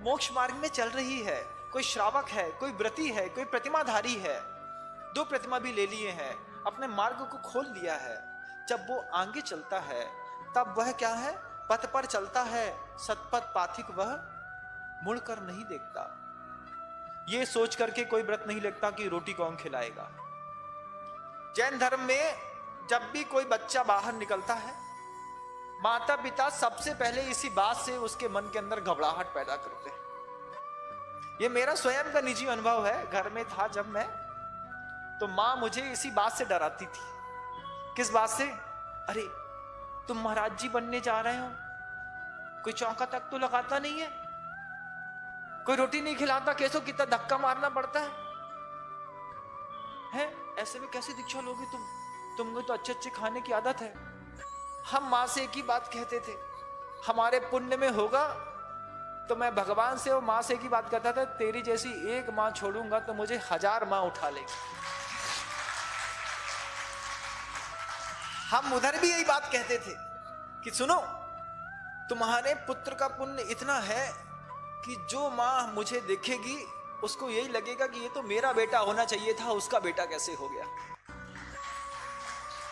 मोक्ष मार्ग में चल रही है, कोई श्रावक है, कोई व्रती है, कोई प्रतिमाधारी है, 2 प्रतिमा भी ले लिए हैं, अपने मार्ग को खोल लिया है। जब वो आगे चलता है तब वह क्या है, पथ पर चलता है, सतपथ पाथिक वह मुड़कर नहीं देखता। ये सोच करके कोई व्रत नहीं लेता कि रोटी कौन खिलाएगा। जैन धर्म में जब भी कोई बच्चा बाहर निकलता है, माता पिता सबसे पहले इसी बात से उसके मन के अंदर घबराहट पैदा करते हैं। ये मेरा स्वयं का निजी अनुभव है। घर में था जब मैं, तो माँ मुझे इसी बात से डराती थी। किस बात से? अरे तुम महाराज जी बनने जा रहे हो, कोई चौका तक तो लगाता नहीं है, कोई रोटी नहीं खिलाता, कैसो कितना धक्का मारना पड़ता है? ऐसे में कैसे दीक्षा लोगे तुमको तो अच्छे अच्छे खाने की आदत है। हम माँ से एक ही बात कहते थे, हमारे पुण्य में होगा तो मैं भगवान से और माँ से एक ही बात कहता था, तेरी जैसी एक माँ छोड़ूंगा तो मुझे 1000 माँ उठा लेगी। हम उधर भी यही बात कहते थे कि सुनो, तुम्हारे पुत्र का पुण्य इतना है कि जो माँ मुझे देखेगी उसको यही लगेगा कि ये तो मेरा बेटा होना चाहिए था, उसका बेटा कैसे हो गया।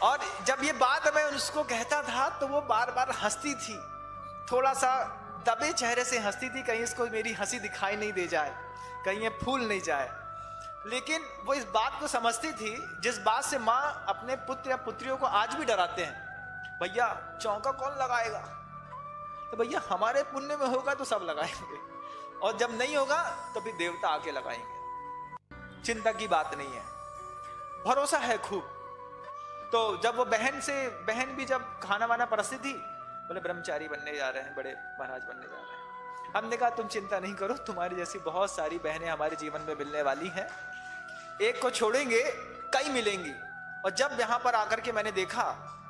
और जब ये बात मैं उसको कहता था तो वो बार बार हंसती थी, थोड़ा सा दबे चेहरे से हंसती थी, कहीं इसको मेरी हंसी दिखाई नहीं दे जाए, कहीं ये फूल नहीं जाए। लेकिन वो इस बात को समझती थी जिस बात से माँ अपने पुत्र या पुत्रियों को आज भी डराते हैं, भैया चौका कौन लगाएगा? तो भैया हमारे पुण्य में होगा तो सब लगाएंगे, और जब नहीं होगा तो फिर देवता आके लगाएंगे। चिंता की बात नहीं है, भरोसा है खूब। तो जब वो बहन भी जब खाना वाना परसती थी, बोले ब्रह्मचारी बनने जा रहे हैं, बड़े महाराज बनने जा रहे हैं। हमने कहा तुम चिंता नहीं करो, तुम्हारी जैसी बहुत सारी बहनें हमारे जीवन में मिलने वाली हैं, एक को छोड़ेंगे कई मिलेंगी। और जब यहाँ पर आकर के मैंने देखा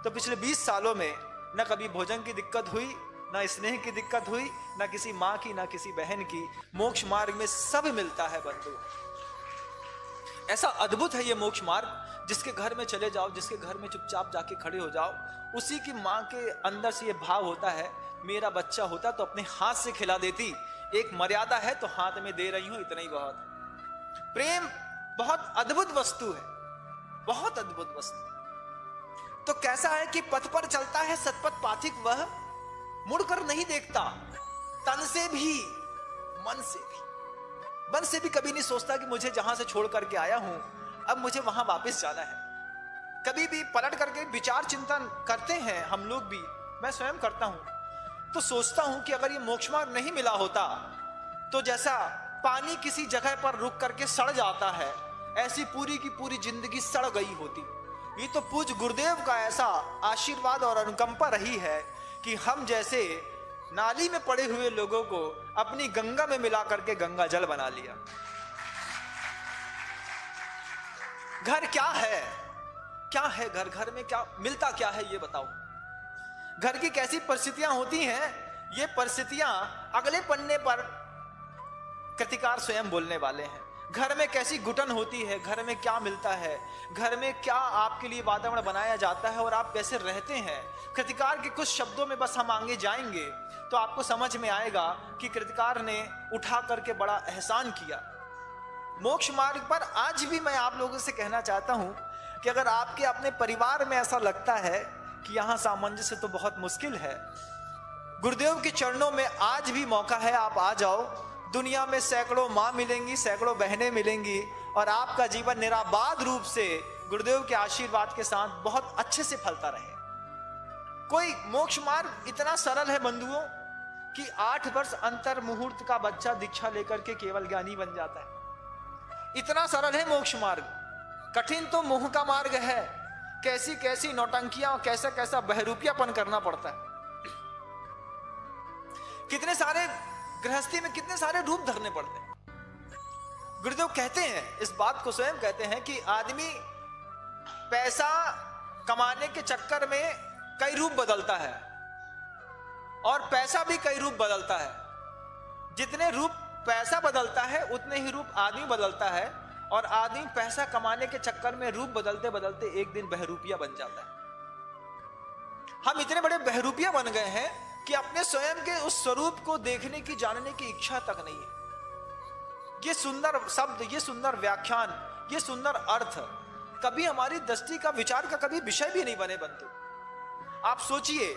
तो पिछले 20 सालों में न कभी भोजन की दिक्कत हुई, ना स्नेह की दिक्कत हुई, ना किसी माँ की, ना किसी बहन की। मोक्ष मार्ग में सब मिलता है बंधु। ऐसा अद्भुत है ये मोक्ष मार्ग। जिसके घर में चले जाओ, जिसके घर में चुपचाप जाके खड़े हो जाओ, उसी की माँ के अंदर से ये भाव होता है, मेरा बच्चा होता तो अपने हाथ से खिला देती, एक मर्यादा है तो हाथ में दे रही हूं, इतना ही बहुत है। प्रेम बहुत अद्भुत वस्तु है, बहुत अद्भुत वस्तु। तो कैसा है कि पथ पर चलता है, सतपथ पाथिक वह मुड़कर नहीं देखता। तन से भी, मन से भी, मन से भी कभी नहीं सोचता कि मुझे जहां से छोड़ करके आया हूं अब मुझे वहां वापस जाना है। कभी भी पलट करके विचार चिंतन करते हैं हम लोग भी, मैं स्वयं करता हूं, तो सोचता हूं कि अगर ये मोक्ष मार्ग नहीं मिला होता तो जैसा पानी किसी जगह पर रुक करके सड़ जाता है, ऐसी पूरी की पूरी जिंदगी सड़ गई होती। ये तो पूज्य गुरुदेव का ऐसा आशीर्वाद और अनुकंपा रही है कि हम जैसे नाली में पड़े हुए लोगों को अपनी गंगा में मिला करके गंगा जल बना लिया। घर क्या है, क्या है घर? घर में क्या मिलता, क्या है ये बताओ। घर की कैसी परिस्थितियां होती हैं, ये परिस्थितियां अगले पन्ने पर कृतिकार स्वयं बोलने वाले हैं। घर में कैसी घुटन होती है, घर में क्या मिलता है, घर में क्या आपके लिए वातावरण बनाया जाता है और आप कैसे रहते हैं। कृतिकार के कुछ शब्दों में बस हम आगे जाएंगे तो आपको समझ में आएगा कि कृतिकार ने उठा करके बड़ा एहसान किया। मोक्ष मार्ग पर आज भी मैं आप लोगों से कहना चाहता हूं कि अगर आपके अपने परिवार में ऐसा लगता है कि यहां सामंजस्य तो बहुत मुश्किल है, गुरुदेव के चरणों में आज भी मौका है, आप आ जाओ। दुनिया में सैकड़ों माँ मिलेंगी, सैकड़ों बहनें मिलेंगी और आपका जीवन निराबाद रूप से गुरुदेव के आशीर्वाद के साथ बहुत अच्छे से फलता रहे। कोई मोक्ष मार्ग इतना सरल है बंधुओं कि 8 वर्ष अंतर मुहूर्त का बच्चा दीक्षा लेकर के केवल ज्ञानी बन जाता है। इतना सरल है मोक्ष मार्ग। कठिन तो मोह का मार्ग है, कैसी कैसी नौटंकियां, कैसा कैसा बहरूपियापन करना पड़ता है। कितने सारे गृहस्थी में कितने सारे रूप धरने पड़ते हैं। गुरुदेव कहते हैं, इस बात को स्वयं कहते हैं कि आदमी पैसा कमाने के चक्कर में कई रूप बदलता है और पैसा भी कई रूप बदलता है। जितने रूप पैसा बदलता है उतने ही रूप आदमी बदलता है, और आदमी पैसा कमाने के चक्कर में रूप बदलते बदलते एक दिन बहरूपिया बन जाता है। हम इतने बड़े बहरूपिया बन गए हैं कि अपने स्वयं के उस स्वरूप को देखने की, जानने की इच्छा तक नहीं है। ये सुंदर शब्द, ये सुंदर व्याख्यान, ये सुंदर अर्थ कभी हमारी दृष्टि का, विचार का कभी विषय भी नहीं बने बंधु। आप सोचिए,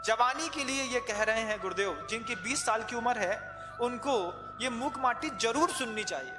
जवानी के लिए ये कह रहे हैं गुरुदेव, जिनकी 20 साल की उम्र है उनको ये मूक माटी जरूर सुननी चाहिए।